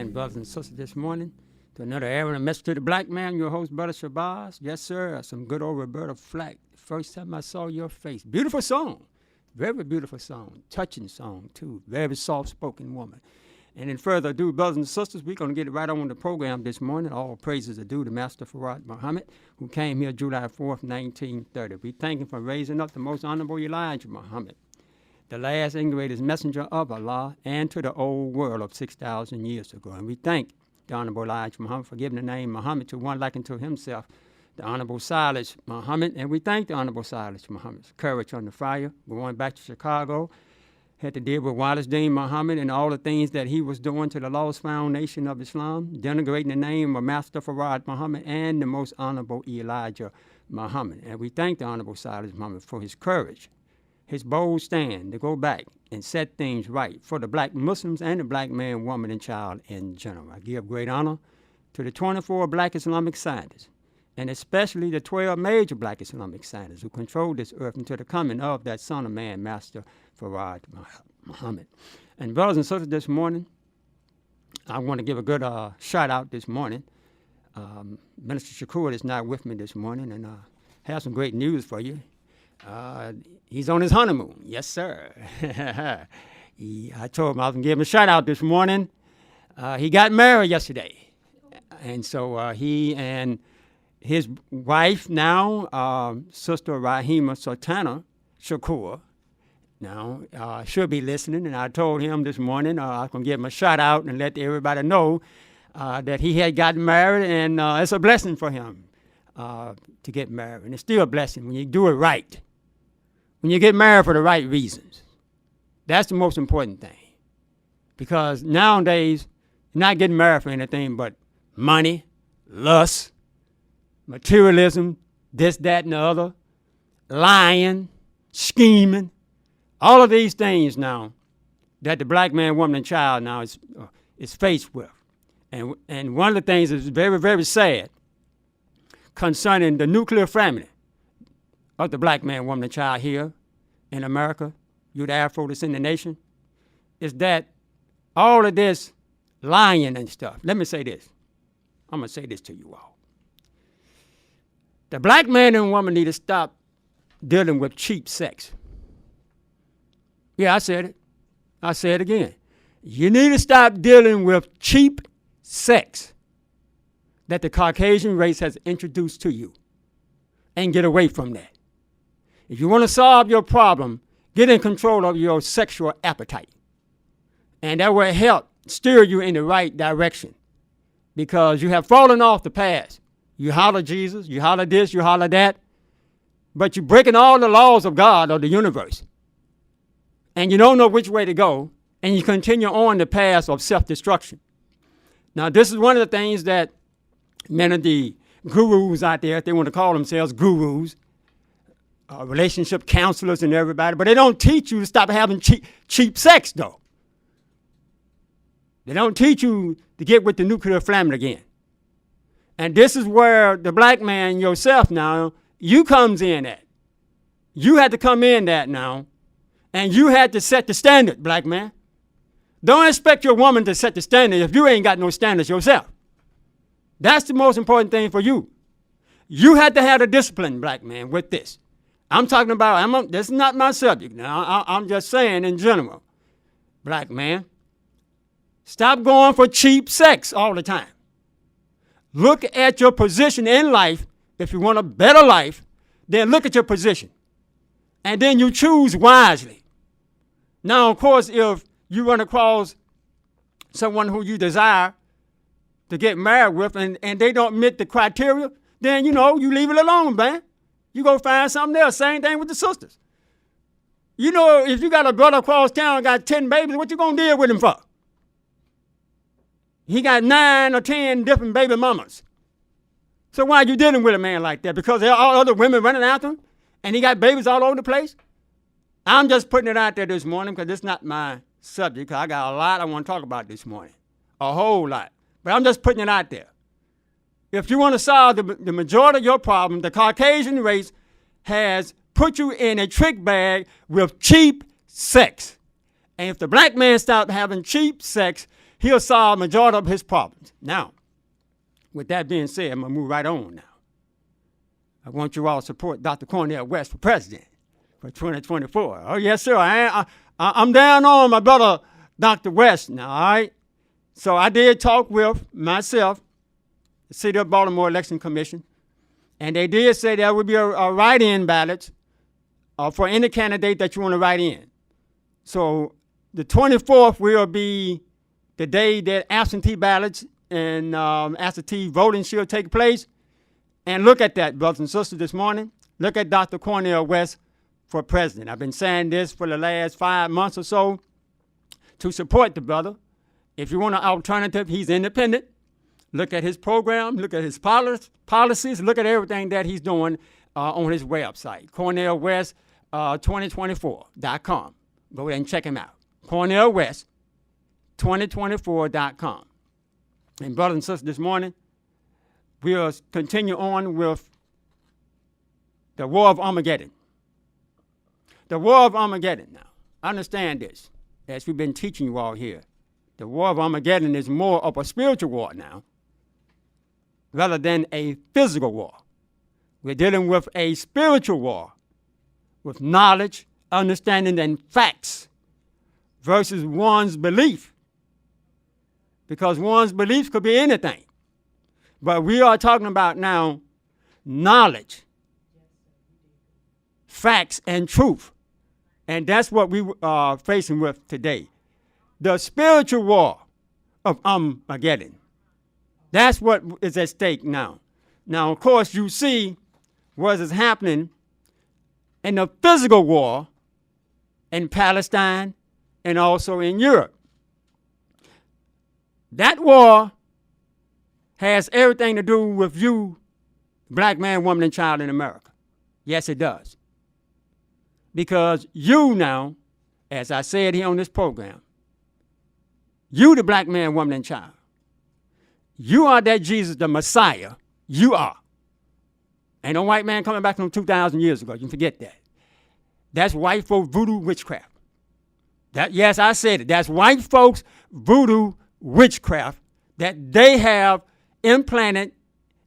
again, brothers and sisters, this morning to another era and a message to the black man, your host, Brother Shabazz. Yes, sir, some good old Roberta Flack. First time I saw your face. Beautiful song. Very beautiful song. Touching song, too. Very soft-spoken woman. And in further ado, brothers and sisters, we're going to get right on with the program this morning. All praises are due to Master Farad Muhammad, who came here July 4th, 1930. We thank him for raising up the most honorable Elijah Muhammad, the last and greatest messenger of Allah, and to the old world of 6,000 years ago. And we thank the Honorable Elijah Muhammad for giving the name Muhammad to one like unto himself, the Honorable Silis Muhammad. And we thank the Honorable Silis Muhammad's courage under fire. Going back to Chicago, had to deal with Wallace Dean Muhammad and all the things that he was doing to the lost foundation of Islam, denigrating the name of Master Farad Muhammad and the most honorable Elijah Muhammad. And we thank the Honorable Silis Muhammad for his courage, his bold stand to go back and set things right for the black Muslims and the black man, woman, and child in general. I give great honor to the 24 black Islamic scientists, and especially the 12 major black Islamic scientists who control this earth until the coming of that son of man, Master Farad Muhammad. And brothers and sisters, this morning, I want to give a good shout out this morning. Minister Shakur is not with me this morning, and have some great news for you. He's on his honeymoon. Yes, sir. I told him I was going to give him a shout out this morning. He got married yesterday. And so he and his wife now, Sister Rahima Sultana Shakur, now should be listening. And I told him this morning I was going to give him a shout out and let everybody know that he had gotten married. And it's a blessing for him to get married. And it's still a blessing when you do it right. When you get married for the right reasons. That's the most important thing. Because nowadays, you're not getting married for anything but money, lust, materialism, this, that, and the other, lying, scheming, all of these things now that the black man, woman, and child now is faced with. And one of the things that's very, very sad concerning the nuclear family of the black man, woman, and child here in America, you the Afrodescendant nation, is that all of this lying and stuff. Let me say this. I'm going to say this to you all. The black man and woman need to stop dealing with cheap sex. Yeah, I said it. I say it again. You need to stop dealing with cheap sex that the Caucasian race has introduced to you and get away from that. If you want to solve your problem, get in control of your sexual appetite. And that will help steer you in the right direction because you have fallen off the path. You holler Jesus, you holler this, you holler that, but you're breaking all the laws of God or the universe. And you don't know which way to go, and you continue on the path of self-destruction. Now, this is one of the things that many of the gurus out there, if they want to call themselves gurus, relationship counselors and everybody, but they don't teach you to stop having cheap sex, though. They don't teach you to get with the nuclear family again. And this is where the black man yourself now, you comes in at. You had to come in that now, and you had to set the standard, black man. Don't expect your woman to set the standard if you ain't got no standards yourself. That's the most important thing for you. You had to have the discipline, black man, with this. I'm talking about, this is not my subject now. I'm just saying in general, black man, stop going for cheap sex all the time. Look at your position in life. If you want a better life, then look at your position. And then you choose wisely. Now, of course, if you run across someone who you desire to get married with and they don't meet the criteria, then, you leave it alone, man. You go find something else. Same thing with the sisters. If you got a brother across town and got 10 babies, what you going to deal with him for? He got 9 or 10 different baby mamas. So why are you dealing with a man like that? Because there are all other women running after him and he got babies all over the place? I'm just putting it out there this morning because it's not my subject. I got a lot I want to talk about this morning. A whole lot. But I'm just putting it out there. If you want to solve the majority of your problem, the Caucasian race has put you in a trick bag with cheap sex. And if the black man stopped having cheap sex, he'll solve majority of his problems. Now, with that being said, I'm going to move right on now. I want you all to support Dr. Cornel West for president for 2024. Oh, yes, sir. I'm down on my brother, Dr. West now, all right? So I did talk with myself, the City of Baltimore Election Commission, and they did say there would be a write-in ballot for any candidate that you want to write in. So the 24th will be the day that absentee ballots and absentee voting should take place. And look at that, brothers and sisters, this morning. Look at Dr. Cornel West for president. I've been saying this for the last 5 months or so to support the brother. If you want an alternative, he's independent. Look at his program, look at his policies, look at everything that he's doing on his website, CornelWest2024.com. Go ahead and check him out, CornelWest2024.com. And brothers and sisters, this morning, we'll continue on with the War of Armageddon. The War of Armageddon now. Understand this, as we've been teaching you all here. The War of Armageddon is more of a spiritual war now, rather than a physical war. We're dealing with a spiritual war, with knowledge, understanding, and facts, versus one's belief. Because one's belief could be anything. But we are talking about now knowledge, facts, and truth. And that's what we are facing with today. The spiritual war of Armageddon. That's what is at stake now. Now, of course, you see what is happening in the physical war in Palestine and also in Europe. That war has everything to do with you, black man, woman, and child in America. Yes, it does. Because you now, as I said here on this program, you, the black man, woman, and child, you are that Jesus, the Messiah. You are. Ain't no white man coming back from 2,000 years ago. You can forget that. That's white folk voodoo witchcraft. Yes, I said it. That's white folks voodoo witchcraft that they have implanted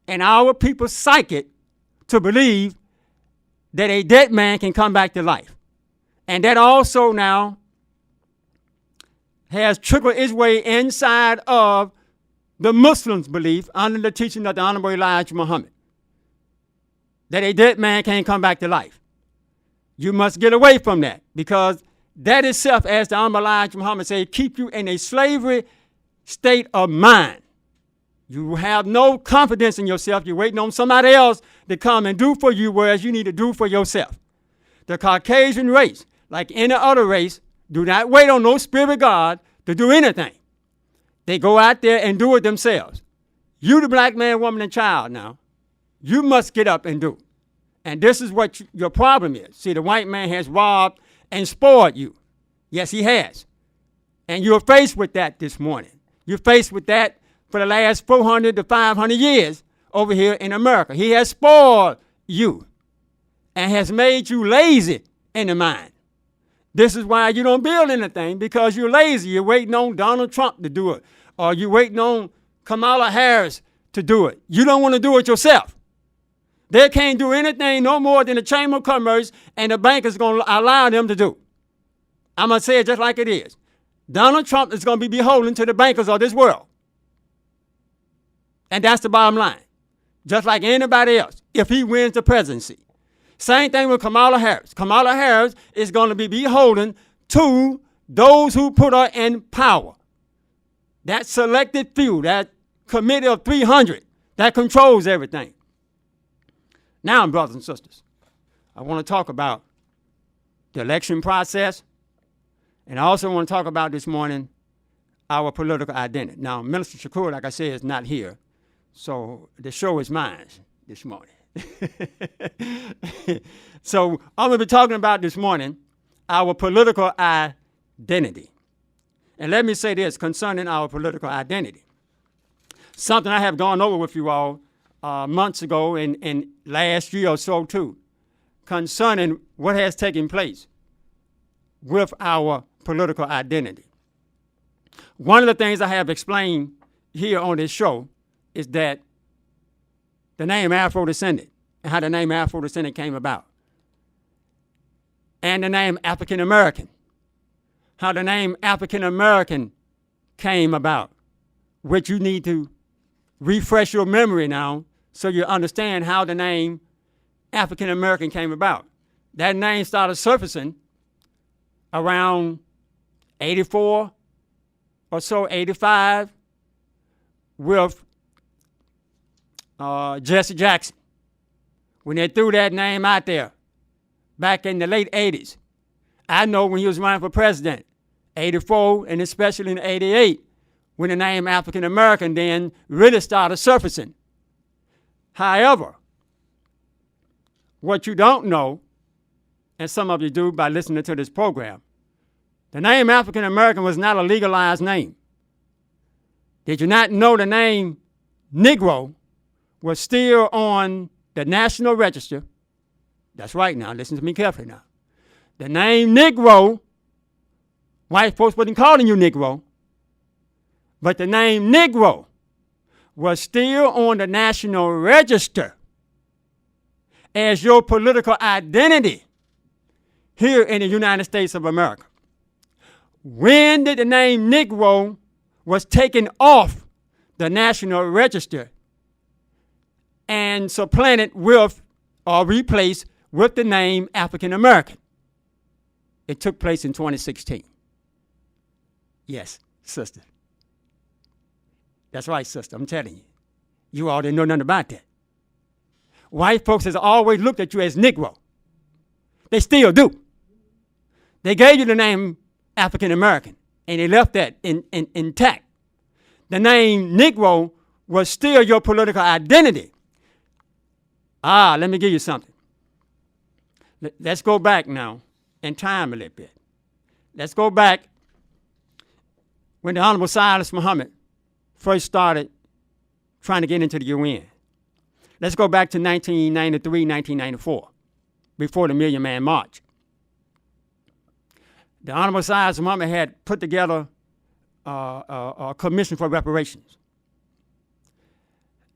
in our people's psyche to believe that a dead man can come back to life. And that also now has trickled its way inside of the Muslims' belief under the teaching of the Honorable Silis Muhammad, that a dead man can't come back to life. You must get away from that, because that itself, as the Honorable Silis Muhammad said, keep you in a slavery state of mind. You have no confidence in yourself. You're waiting on somebody else to come and do for you, whereas you need to do for yourself. The Caucasian race, like any other race, do not wait on no spirit of God to do anything. They go out there and do it themselves. You, the black man, woman, and child now, you must get up and do. And this is what your problem is. See, the white man has robbed and spoiled you. Yes, he has. And you're faced with that this morning. You're faced with that for the last 400 to 500 years over here in America. He has spoiled you and has made you lazy in the mind. This is why you don't build anything, because you're lazy. You're waiting on Donald Trump to do it, or you're waiting on Kamala Harris to do it. You don't want to do it yourself. They can't do anything no more than the Chamber of Commerce and the bank is going to allow them to do. I'm going to say it just like it is. Donald Trump is going to be beholden to the bankers of this world. And that's the bottom line. Just like anybody else, if he wins the presidency. Same thing with Kamala Harris. Kamala Harris is going to be beholden to those who put her in power. That selected few, that committee of 300 that controls everything. Now, brothers and sisters, I want to talk about the election process, and I also want to talk about this morning our political identity. Now, Minister Shakur, like I said, is not here, so the show is mine this morning. So I'm going to be talking about this morning our political identity. And let me say this concerning our political identity. Something I have gone over with you all months ago and last year or so too, concerning what has taken place with our political identity. One of the things I have explained here on this show is that the name Afrodescendant and how the name Afrodescendant came about. And the name African American, how the name African American came about, which you need to refresh your memory now so you understand how the name African American came about. That name started surfacing around 84 or so, 85, with Jesse Jackson, when they threw that name out there back in the late 80s. I know when he was running for president, 84 and especially in 88, when the name African American then really started surfacing. However, what you don't know, and some of you do by listening to this program, the name African American was not a legalized name. Did you not know the name Negro was still on the National Register? That's right now, listen to me carefully now. The name Negro, white folks wasn't calling you Negro, but the name Negro was still on the National Register as your political identity here in the United States of America. When did the name Negro was taken off the National Register and supplanted with or replaced with the name African American? It took place in 2016. Yes, sister. That's right, sister, I'm telling you. You all didn't know nothing about that. White folks has always looked at you as Negro. They still do. They gave you the name African American, and they left that intact. The name Negro was still your political identity. Let me give you something. Let's go back now in time a little bit. Let's go back when the Honorable Silis Muhammad first started trying to get into the UN. Let's go back to 1993, 1994, before the Million Man March. The Honorable Silis Muhammad had put together a commission for reparations.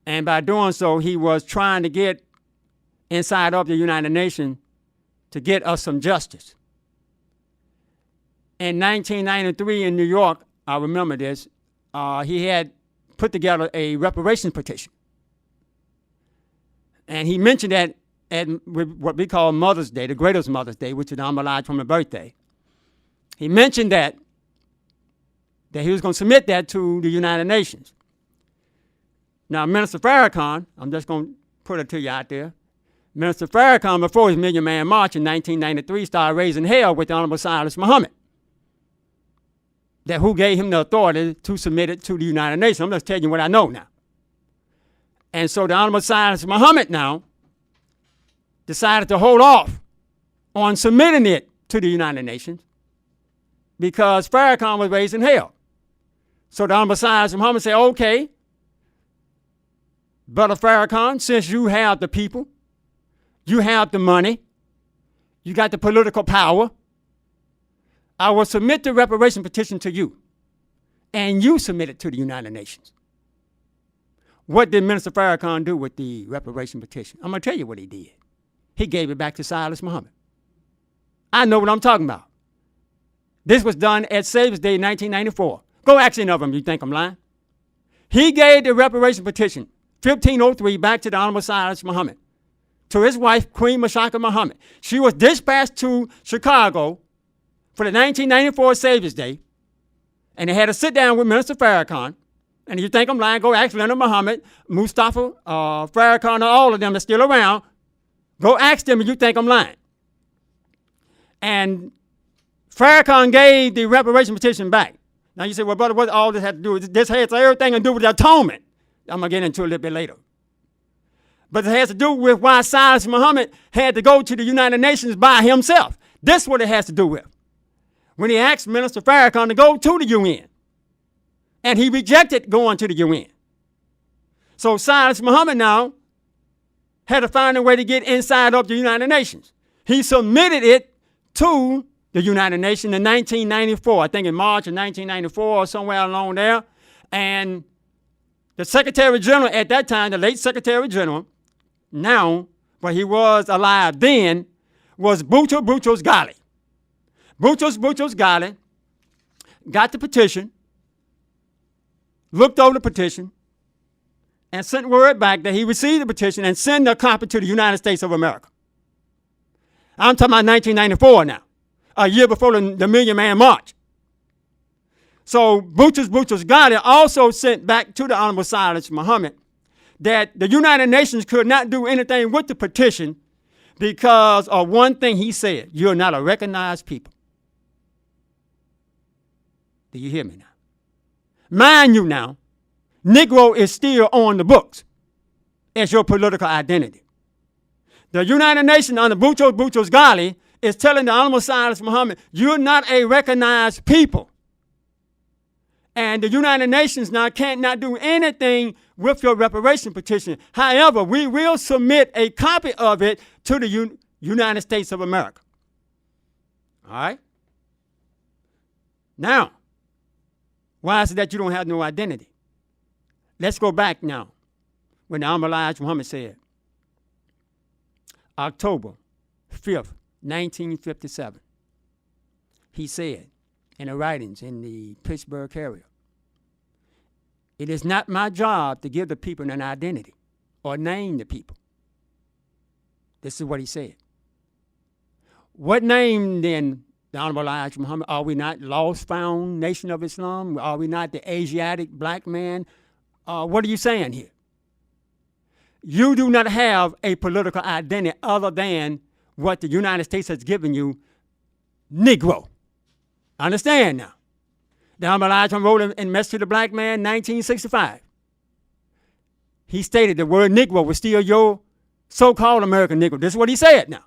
And by doing so, he was trying to get inside of the United Nations to get us some justice. In 1993 in New York, I remember this, he had put together a reparations petition. And he mentioned that at what we call Mother's Day, the greatest Mother's Day, which is the Elijah from her birthday. He mentioned that he was going to submit that to the United Nations. Now, Minister Farrakhan, I'm just going to put it to you out there. Minister Farrakhan, before his Million Man March in 1993, started raising hell with the Honorable Silis Muhammad. That who gave him the authority to submit it to the United Nations. I'm just telling you what I know now. And so the Honorable Silis Muhammad now decided to hold off on submitting it to the United Nations because Farrakhan was raising hell. So the Honorable Silis Muhammad said, okay, Brother Farrakhan, since you have the people, you have the money, you got the political power, I will submit the reparation petition to you, and you submit it to the United Nations. What did Minister Farrakhan do with the reparation petition? I'm going to tell you what he did. He gave it back to Silis Muhammad. I know what I'm talking about. This was done at Savior's Day 1994. Go ask any of them, you think I'm lying? He gave the reparation petition, 1503, back to the Honorable Silis Muhammad, to his wife, Queen Mashaka Muhammad. She was dispatched to Chicago for the 1994 Savior's Day, and they had to sit down with Minister Farrakhan. And if you think I'm lying, go ask Leonard Muhammad, Mustafa, Farrakhan, all of them that's still around. Go ask them if you think I'm lying. And Farrakhan gave the reparation petition back. Now you say, well, brother, what all this had to do with this? Has everything to do with the atonement. I'm going to get into it a little bit later. But it has to do with why Silis Muhammad had to go to the United Nations by himself. This is what it has to do with. When he asked Minister Farrakhan to go to the UN, and he rejected going to the UN. So Silis Muhammad now had to find a way to get inside of the United Nations. He submitted it to the United Nations in 1994, I think in March of 1994 or somewhere along there. And the Secretary General at that time, the late Secretary General, now, but he was alive then, was Boutros Ghali. Boutros Ghali got the petition, looked over the petition, and sent word back that he received the petition and sent a copy to the United States of America. I'm talking about 1994 now, a year before the Million Man March. So Boutros Ghali also sent back to the Honorable Silis Muhammad that the United Nations could not do anything with the petition because of one thing he said: you're not a recognized people. Do you hear me now? Mind you now, Negro is still on the books as your political identity. The United Nations under Boutros Ghali is telling the Honorable Silis Muhammad, you're not a recognized people. And the United Nations now can't not do anything with your reparation petition. However, we will submit a copy of it to the United States of America. All right? Now, why is it that you don't have no identity? Let's go back now when the Honorable Elijah Muhammad said, October 5th, 1957, he said in the writings in the Pittsburgh area, it is not my job to give the people an identity or name the people. This is what he said. What name then, the Honorable Elijah Muhammad? Are we not lost found nation of Islam? Are we not the Asiatic black man? What are you saying here? You do not have a political identity other than what the United States has given you, Negro. Understand now. The Honorable Elijah wrote in Message to the Black Man, 1965. He stated the word Negro was still your so-called American Negro. This is what he said now.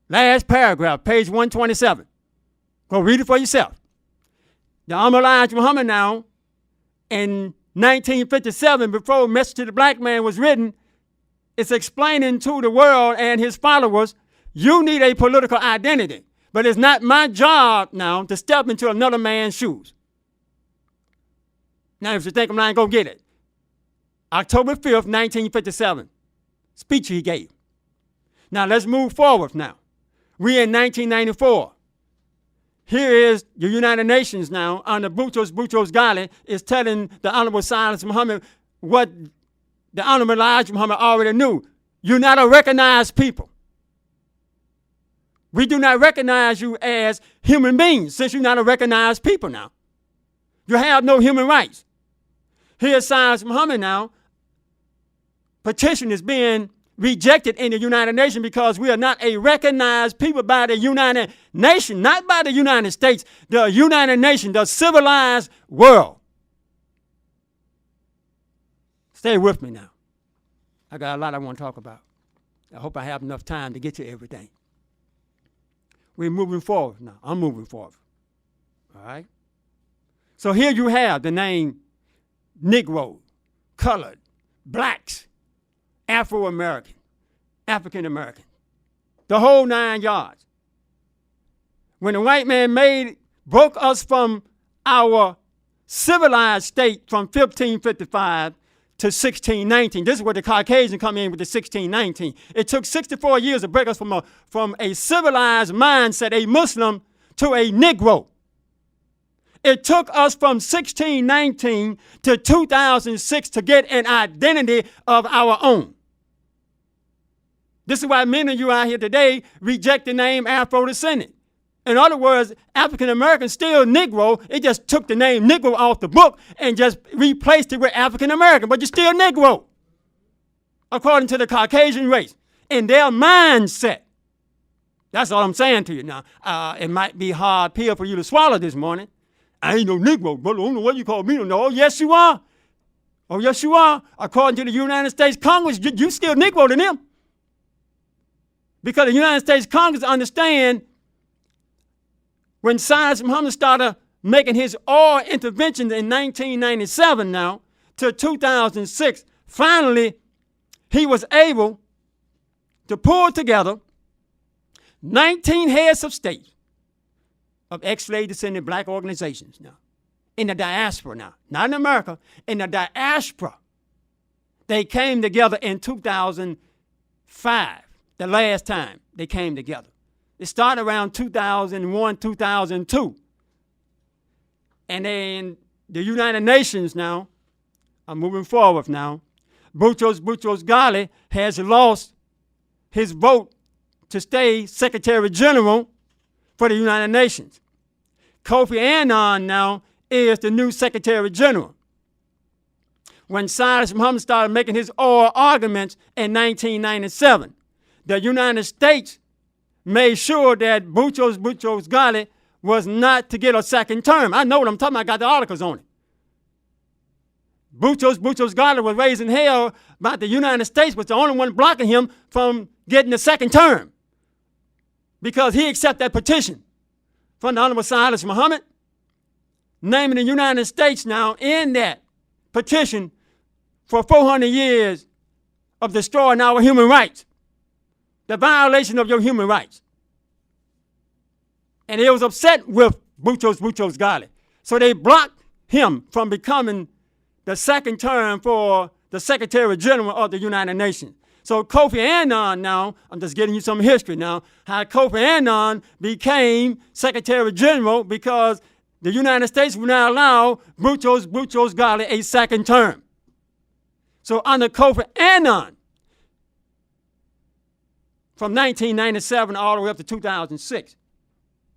Last paragraph, page 127. Go read it for yourself. The Honorable Elijah Muhammad now, in 1957, before Message to the Black Man was written, it's explaining to the world and his followers, you need a political identity. But it's not my job now to step into another man's shoes. Now, if you think I'm not going to get it, October 5th, 1957, speech he gave. Now, let's move forward now. We're in 1994. Here is the United Nations now, under Boutros Ghali, is telling the Honorable Silis Muhammad what the Honorable Elijah Muhammad already knew. You're not a recognized people. We do not recognize you as human beings, since you're not a recognized people now. You have no human rights. Here's Silis Muhammad now. Petition is being rejected in the United Nations because we are not a recognized people by the United Nations, not by the United States, the United Nations, the civilized world. Stay with me now. I got a lot I want to talk about. I hope I have enough time to get to everything. We're moving forward now. I'm moving forward. All right? So here you have the name Negro, colored, blacks, Afro-American, African-American, the whole 9 yards. When the white man broke us from our civilized state from 1555 to 1619. This is where the Caucasian come in with the 1619. It took 64 years to break us from a civilized mindset, a Muslim, to a Negro. It took us from 1619 to 2006 to get an identity of our own. This is why many of you out here today reject the name Afrodescendant. In other words, African American still Negro. It just took the name Negro off the book and just replaced it with African American, but you're still Negro, according to the Caucasian race, in their mindset. That's all I'm saying to you now. It might be a hard pill for you to swallow this morning. I ain't no Negro, brother. I don't know what you call me. No, yes, you are. Oh, yes, you are. According to the United States Congress, you still Negro to them. Because the United States Congress understand when Silis Muhammad started making his oil interventions in 1997 now to 2006, finally he was able to pull together 19 heads of state, of ex-slave descendant black organizations now, in the diaspora now, not in America, in the diaspora. They came together in 2005, the last time they came together. It started around 2001, 2002. And then the United Nations now, I'm moving forward now, Boutros Ghali has lost his vote to stay Secretary General for the United Nations. Kofi Annan now is the new Secretary General. When Silis Muhammad started making his oral arguments in 1997, the United States made sure that Boutros Ghali was not to get a second term. I know what I'm talking about. I got the articles on it. Boutros Ghali was raising hell about the United States was the only one blocking him from getting a second term because he accepted that petition from the Honorable Silis Muhammad, naming the United States now in that petition for 400 years of destroying our human rights, the violation of your human rights. And he was upset with Boutros Ghali. So they blocked him from becoming the second term for the Secretary General of the United Nations. So Kofi Annan now, I'm just getting you some history now, how Kofi Annan became Secretary General because the United States will now allow Boutros Ghali a second term. So under Kofi Annan, from 1997 all the way up to 2006,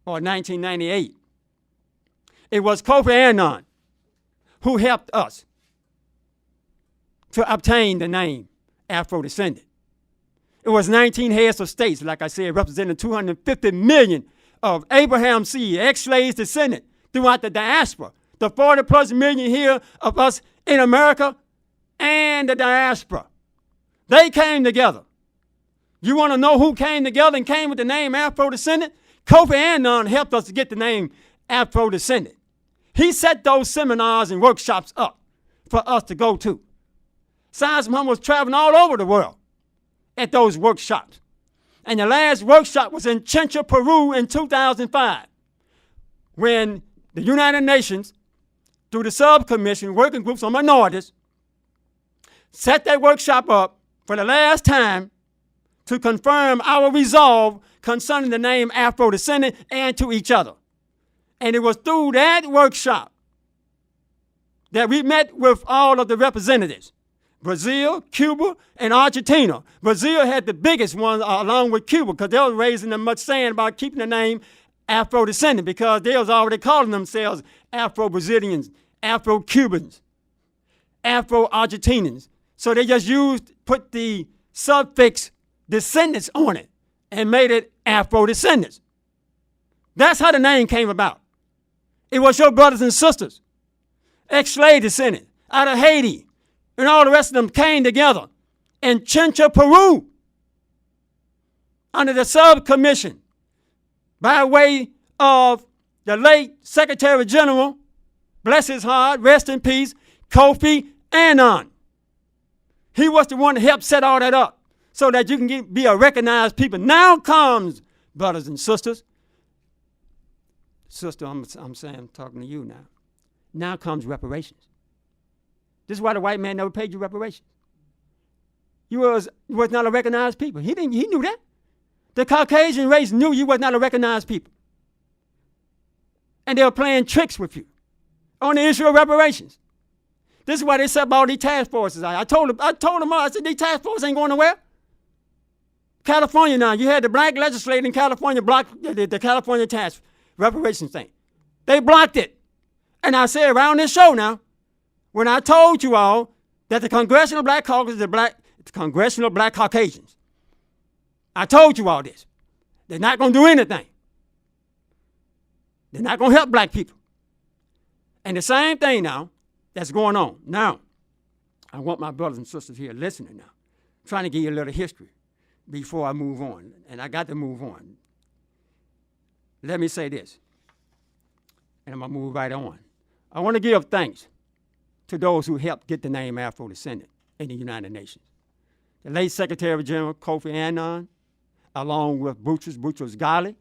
or 1998, it was Kofi Annan who helped us to obtain the name Afrodescendant. It was 19 heads of states, like I said, representing 250 million of Abraham seed, ex-slaves descendant throughout the diaspora. The 40 plus million here of us in America and the diaspora. They came together. You want to know who came together and came with the name Afrodescendant? Kofi Annan helped us to get the name Afrodescendant. He set those seminars and workshops up for us to go to. Silis Muhammad was traveling all over the world at those workshops. And the last workshop was in Chincha, Peru in 2005, when the United Nations, through the subcommission, working groups on minorities, set that workshop up for the last time to confirm our resolve concerning the name Afrodescendant and to each other. And it was through that workshop that we met with all of the representatives, Brazil, Cuba, and Argentina. Brazil had the biggest one along with Cuba because they were raising them much saying about keeping the name Afrodescendant because they was already calling themselves Afro-Brazilians, Afro-Cubans, Afro-Argentinians. So they just put the suffix descendants on it and made it Afrodescendants. That's how the name came about. It was your brothers and sisters, ex-slave descendants out of Haiti, and all the rest of them came together in Chincha, Peru, under the subcommission by way of the late Secretary General, bless his heart, rest in peace, Kofi Annan. He was the one that helped set all that up so that you can be a recognized people. Now comes, brothers and sisters, sister, I'm talking to you now. Now comes reparations. This is why the white man never paid you reparations. You was not a recognized people. He knew that. The Caucasian race knew you was not a recognized people. And they were playing tricks with you on the issue of reparations. This is why they set up all these task forces. I told them all, I said, these task forces ain't going nowhere. California now, you had the black legislature in California block the California tax reparations thing. They blocked it. And I said around this show now, when I told you all that the Congressional Black Caucus is the Congressional Black Caucasians, I told you all this. They're not going to do anything. They're not going to help black people. And the same thing now that's going on. Now, I want my brothers and sisters here listening now, trying to give you a little history before I move on. And I got to move on. Let me say this, and I'm going to move right on. I want to give thanks to those who helped get the name Afrodescendant in the United Nations. The late Secretary General Kofi Annan, along with Boutros Ghali,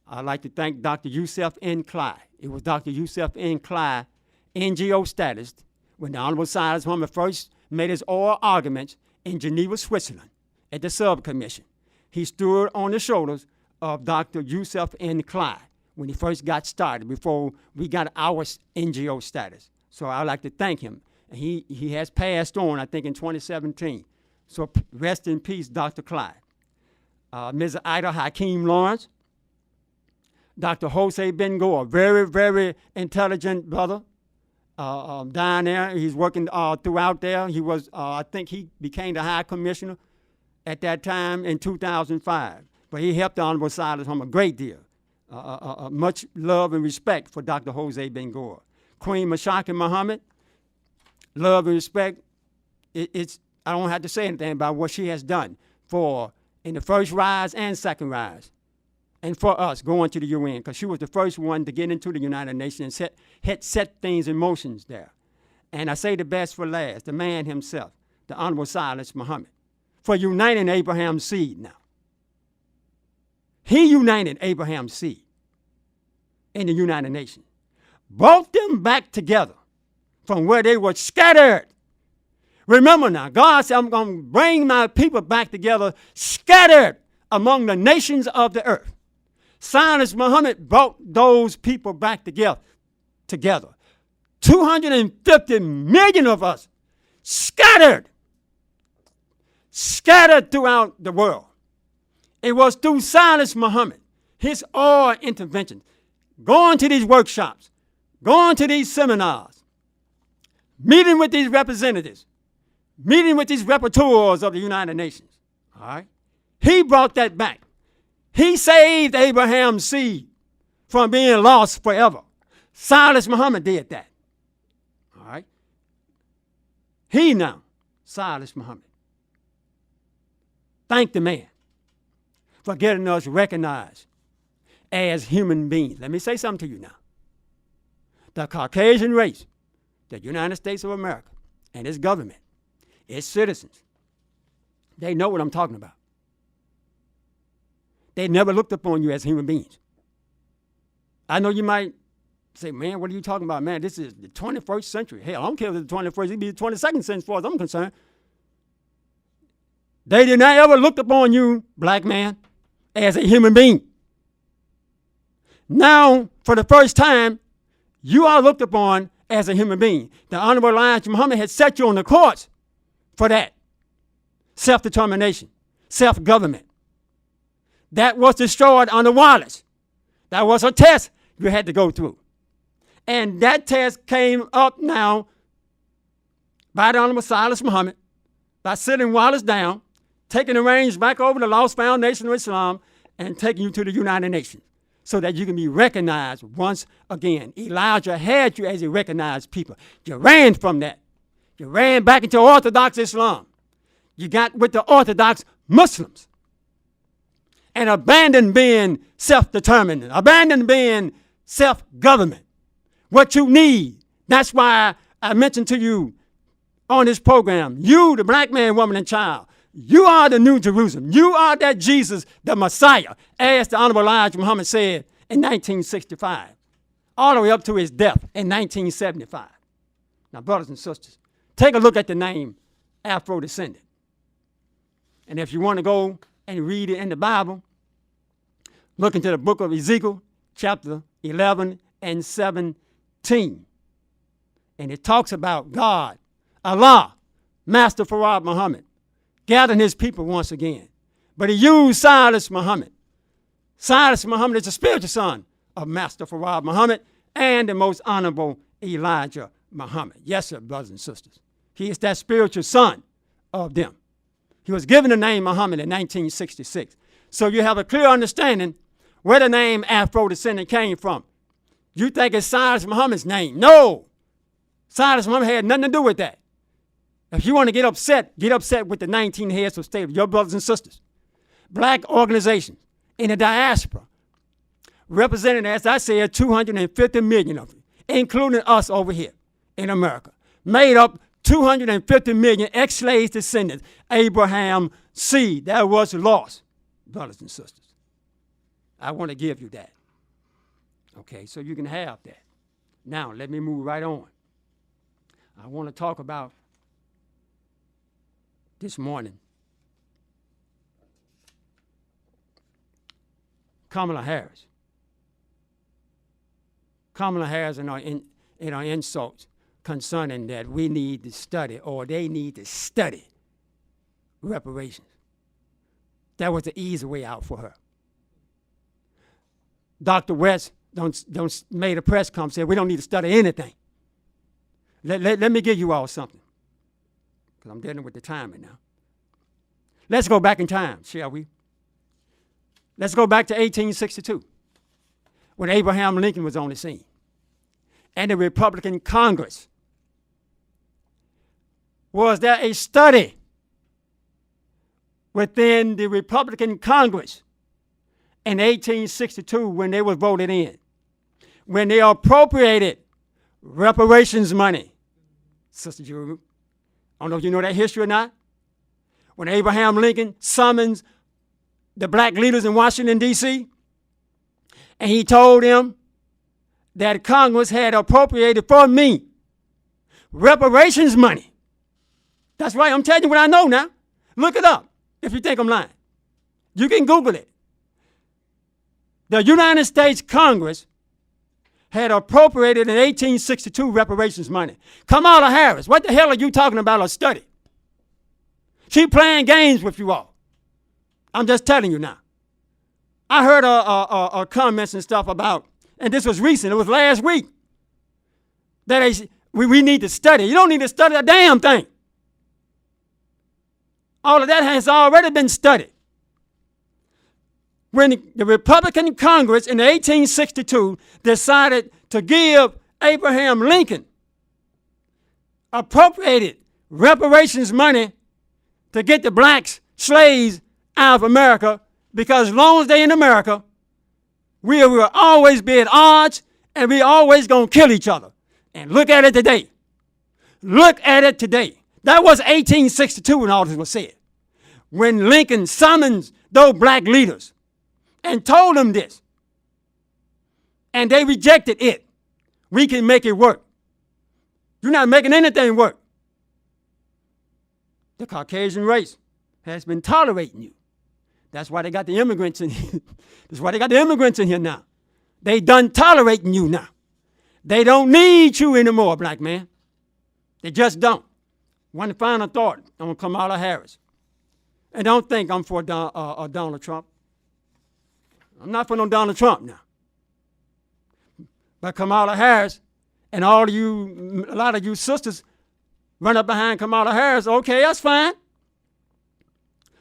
I'd like to thank Dr. Yusef N. Clyde. It was Dr. Yusef N. Clyde, NGO status, when the Honorable Silis Muhammad first made his oral arguments in Geneva, Switzerland, at the subcommission. He stood on the shoulders of Dr. Yusef N. Clyde when he first got started, before we got our NGO status. So I'd like to thank him. He has passed on, I think, in 2017. So rest in peace, Dr. Clyde. Ms. Ida Hakeem Lawrence, Dr. Jose Bengo, a very, very intelligent brother down there. He's working throughout there. He was, I think he became the High Commissioner at that time in 2005. But he helped the Honorable Silis Muhammad a great deal. Much love and respect for Dr. Jose Bengo. Queen Mashaki Muhammad, love and respect. I don't have to say anything about what she has done in the first rise and second rise, and for us going to the UN, because she was the first one to get into the United Nations and set things in motions there. And I say the best for last, the man himself, the Honorable Silis Muhammad, for uniting Abraham's seed now. He united Abraham's seed in the United Nations, brought them back together from where they were scattered. Remember now, God said, I'm going to bring my people back together, scattered among the nations of the earth. Silis Muhammad brought those people back together. 250 million of us scattered throughout the world. It was through Silis Muhammad, his all interventions, going to these workshops, going to these seminars, meeting with these representatives, meeting with these rapporteurs of the United Nations. All right? He brought that back. He saved Abraham's seed from being lost forever. Silis Muhammad did that. All right? He now, Silis Muhammad, thank the man for getting us recognized as human beings. Let me say something to you now. The Caucasian race, the United States of America, and its government, its citizens, they know what I'm talking about. They never looked upon you as human beings. I know you might say, man, what are you talking about? Man, this is the 21st century. Hell, I don't care if it's the 21st, it'd be the 22nd century as far as I'm concerned. They did not ever look upon you, black man, as a human being. Now, for the first time, you are looked upon as a human being. The Honorable Elijah Muhammad had set you on the course for that. Self-determination, self-government. That was destroyed under Wallace. That was a test you had to go through. And that test came up now by the Honorable Silis Muhammad, by sitting Wallace down, taking the reins back over the Lost Foundation of Islam, and taking you to the United Nations so that you can be recognized once again. Elijah had you as a recognized people. You ran from that. You ran back into Orthodox Islam. You got with the Orthodox Muslims and abandoned being self-determined, abandoned being self-government. What you need, that's why I mentioned to you on this program, you, the black man, woman, and child, you are the New Jerusalem. You are that Jesus, the Messiah, as the Honorable Elijah Muhammad said in 1965, all the way up to his death in 1975. Now, brothers and sisters, take a look at the name Afrodescendant. And if you want to go and read it in the Bible, look into the book of Ezekiel, chapter 11 and 17. And it talks about God, Allah, Master Farad Muhammad, gathering his people once again. But he used Silis Muhammad. Silis Muhammad is the spiritual son of Master Farad Muhammad and the most honorable Elijah Muhammad. Yes, sir, brothers and sisters. He is that spiritual son of them. He was given the name Muhammad in 1966. So you have a clear understanding where the name Afrodescendant came from. You think it's Silis Muhammad's name. No. Silis Muhammad had nothing to do with that. If you want to get upset with the 19 heads of state of your brothers and sisters. Black organizations in the diaspora, representing, as I said, 250 million of them, including us over here in America, made up 250 million ex-slaves descendants, Abraham's seed that was lost, brothers and sisters. I want to give you that. Okay, so you can have that. Now, let me move right on. I want to talk about this morning Kamala Harris. Kamala Harris and our insults concerning that we need to study, or they need to study reparations. That was the easy way out for her. Dr. West don't made a press conference, said we don't need to study anything. Let me give you all something, because I'm dealing with the timing now. Let's go back in time, shall we? Let's go back to 1862, when Abraham Lincoln was on the scene, and the Republican Congress. Was there a study within the Republican Congress in 1862 when they were voted in, when they appropriated reparations money? Sister Drew, I don't know if you know that history or not. When Abraham Lincoln summons the black leaders in Washington, D.C., and he told them that Congress had appropriated for me reparations money. That's right, I'm telling you what I know now. Look it up if you think I'm lying. You can Google it. The United States Congress had appropriated in 1862 reparations money. Kamala Harris, what the hell are you talking about, a study? She playing games with you all. I'm just telling you now. I heard comments and stuff about, and this was recent, it was last week, that we need to study. You don't need to study a damn thing. All of that has already been studied. When the Republican Congress in 1862 decided to give Abraham Lincoln appropriated reparations money to get the blacks, slaves, out of America, because as long as they're in America, we will always be at odds, and we always going to kill each other. And look at it today. Look at it today. That was 1862 when all this was said. When Lincoln summons those black leaders and told them this, and they rejected it. We can make it work. You're not making anything work. The Caucasian race has been tolerating you. That's why they got the immigrants in here. That's why they got the immigrants in here now. They done tolerating you now. They don't need you anymore, black man. They just don't. One final thought on Kamala Harris. And don't think I'm for Donald Trump. I'm not for no Donald Trump now. But Kamala Harris and all of you, a lot of you sisters run up behind Kamala Harris. Okay, that's fine.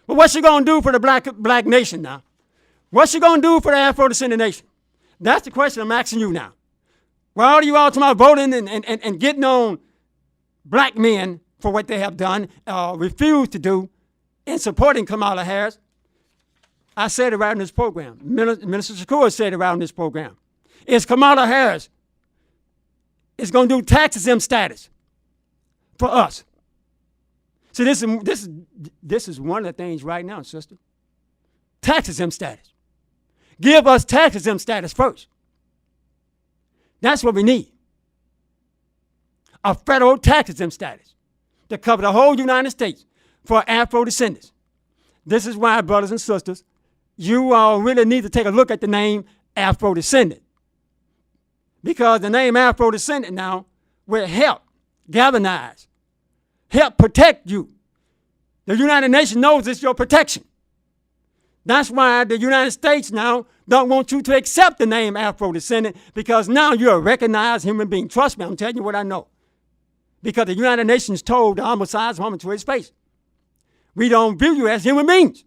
But what's she going to do for the black nation now? What's she going to do for the Afrodescendant nation? That's the question I'm asking you now. Well, all of you all talking about voting and getting on black men for what they have done, refused to do in supporting Kamala Harris. I said it right in this program. Minister Shakur said it right in this program. Is Kamala Harris is going to do tax exempt status for us. See, this is one of the things right now, sister. Tax exempt status. Give us tax exempt status first. That's what we need. A federal tax exempt status to cover the whole United States for Afro-descendants. This is why, brothers and sisters, you all really need to take a look at the name Afro-descendant. Because the name Afro-descendant now will help galvanize, help protect you. The United Nations knows it's your protection. That's why the United States now don't want you to accept the name Afro-descendant, because now you're a recognized human being. Trust me, I'm telling you what I know. Because the United Nations told the homicide woman to his face, we don't view you as human beings.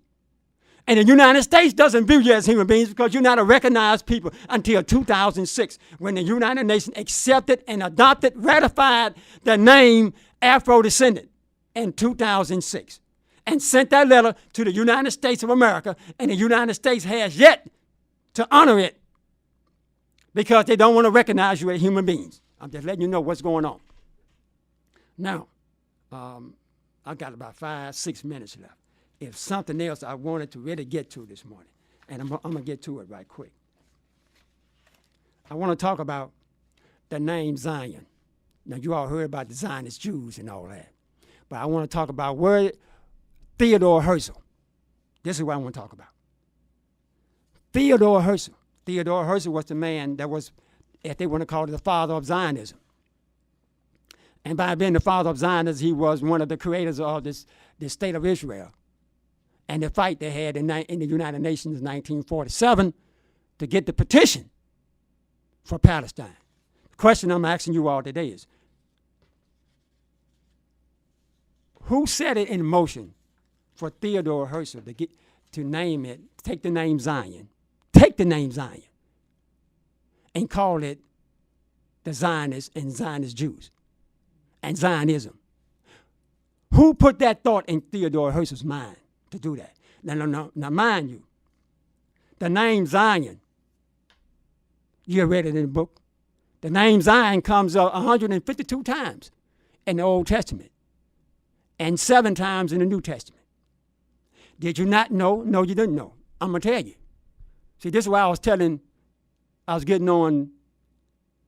And the United States doesn't view you as human beings because you're not a recognized people until 2006, when the United Nations accepted and adopted, ratified the name Afro-descendant in 2006 and sent that letter to the United States of America, and the United States has yet to honor it because they don't want to recognize you as human beings. I'm just letting you know what's going on. Now, I've got about 5-6 minutes left. If something else I wanted to really get to this morning, and I'm going to get to it right quick. I want to talk about the name Zion. Now, you all heard about the Zionist Jews and all that. But I want to talk about where Theodore Herzl. This is what I want to talk about. Theodore Herzl. Theodore Herzl was the man that was, if they want to call it, the father of Zionism. And by being the father of Zionism, he was one of the creators of this state of Israel. And the fight they had in the United Nations in 1947 to get the petition for Palestine. The question I'm asking you all today is, who set it in motion for Theodore Herzl to name it, take the name Zion, and call it the Zionists and Zionist Jews and Zionism? Who put that thought in Theodore Herzl's mind to do that? Now, mind you, the name Zion, you read it in the book. The name Zion comes up 152 times in the Old Testament and 7 times in the New Testament. Did you not know? No, you didn't know. I'm going to tell you. See, this is why I was getting on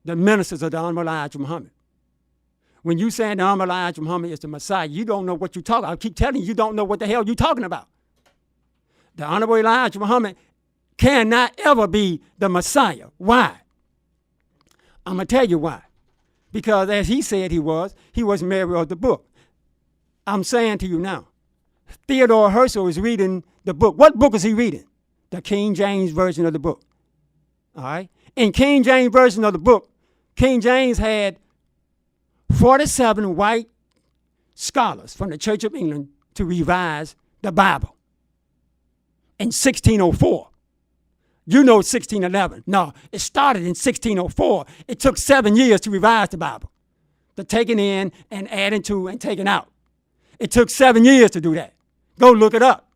the ministers of the Honorable Elijah Muhammad. When you say the Honorable Elijah Muhammad is the Messiah, you don't know what you're talking about. I keep telling you, you don't know what the hell you're talking about. The Honorable Elijah Muhammad cannot ever be the Messiah. Why? I'm going to tell you why. Because as he said he was Mary of the book. I'm saying to you now, Theodore Herzl is reading the book. What book is he reading? The King James Version of the book. All right? In King James Version of the book, King James had 47 white scholars from the Church of England to revise the Bible in 1604. You know 1611. No, it started in 1604. It took 7 years to revise the Bible, to take it in and adding to and taking out. It took 7 years to do that. Go look it up.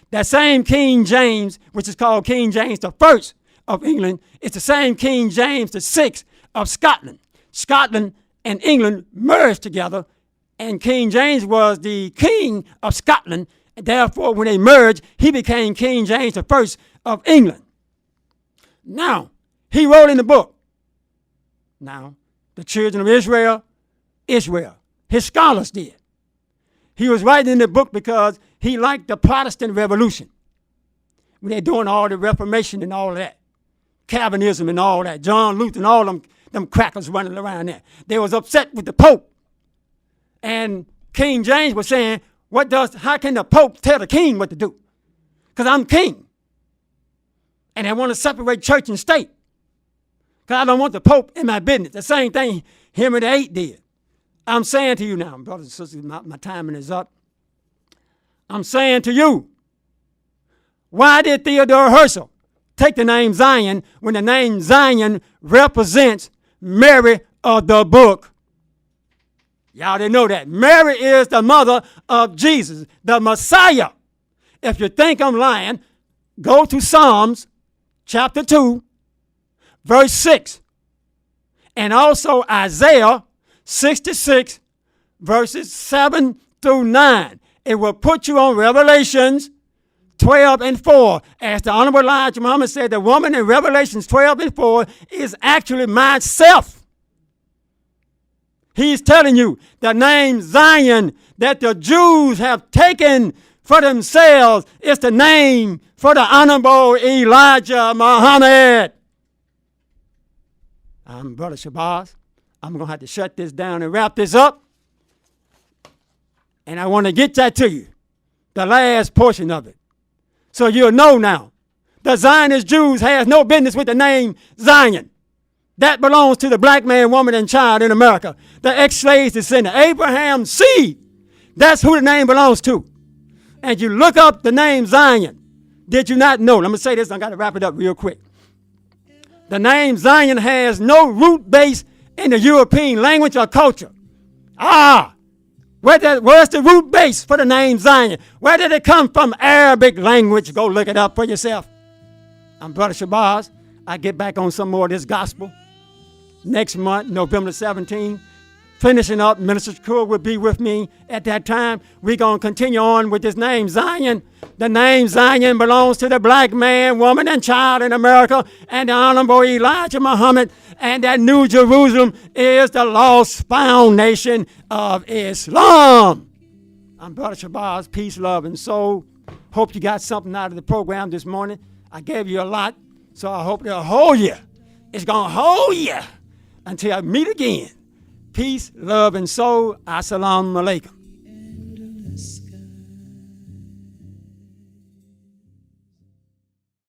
That same King James, which is called King James the First of England, it's the same King James the Sixth of Scotland. Scotland and England merged together, and King James was the king of Scotland. And therefore, when they merged, he became King James the First of England. Now, he wrote in the book, now, the children of Israel, his scholars did. He was writing in the book because he liked the Protestant Revolution. When they're doing all the Reformation and all that, Calvinism and all that, John Luther and all them crackers running around there. They was upset with the Pope. And King James was saying, how can the Pope tell the king what to do? Because I'm king. And I want to separate church and state. Because I don't want the Pope in my business. The same thing Henry VIII did. I'm saying to you now, brothers and sisters, my timing is up. I'm saying to you, why did Theodore Herzl take the name Zion when the name Zion represents Mary of the book? Y'all didn't know that. Mary is the mother of Jesus, the Messiah. If you think I'm lying, go to Psalms chapter 2, verse 6. And also Isaiah 66, verses 7 through 9. It will put you on Revelations 12 and 4. As the Honorable Elijah Muhammad said, the woman in Revelations 12 and 4 is actually myself. He's telling you the name Zion that the Jews have taken for themselves is the name for the Honorable Elijah Muhammad. I'm Brother Shabazz. I'm going to have to shut this down and wrap this up. And I want to get that to you, the last portion of it. So you'll know now, the Zionist Jews has no business with the name Zion. That belongs to the black man, woman, and child in America. The ex-slaves descendant, Abraham's seed. That's who the name belongs to. And you look up the name Zion. Did you not know? I'm going to say this, I got to wrap it up real quick. The name Zion has no root base in the European language or culture. Where's the root base for the name Zion? Where did it come from? Arabic language. Go look it up for yourself. I'm Brother Shabazz. I get back on some more of this gospel next month, November 17th. Finishing up, Minister Shakur will be with me at that time. We're going to continue on with this name Zion. The name Zion belongs to the black man, woman, and child in America, and the Honorable Elijah Muhammad, and that New Jerusalem is the lost found nation of Islam. I'm Brother Shabazz, peace, love, and soul. Hope you got something out of the program this morning. I gave you a lot, so I hope it'll hold you. It's going to hold you until I meet again. Peace, love, and soul. Assalamu alaikum.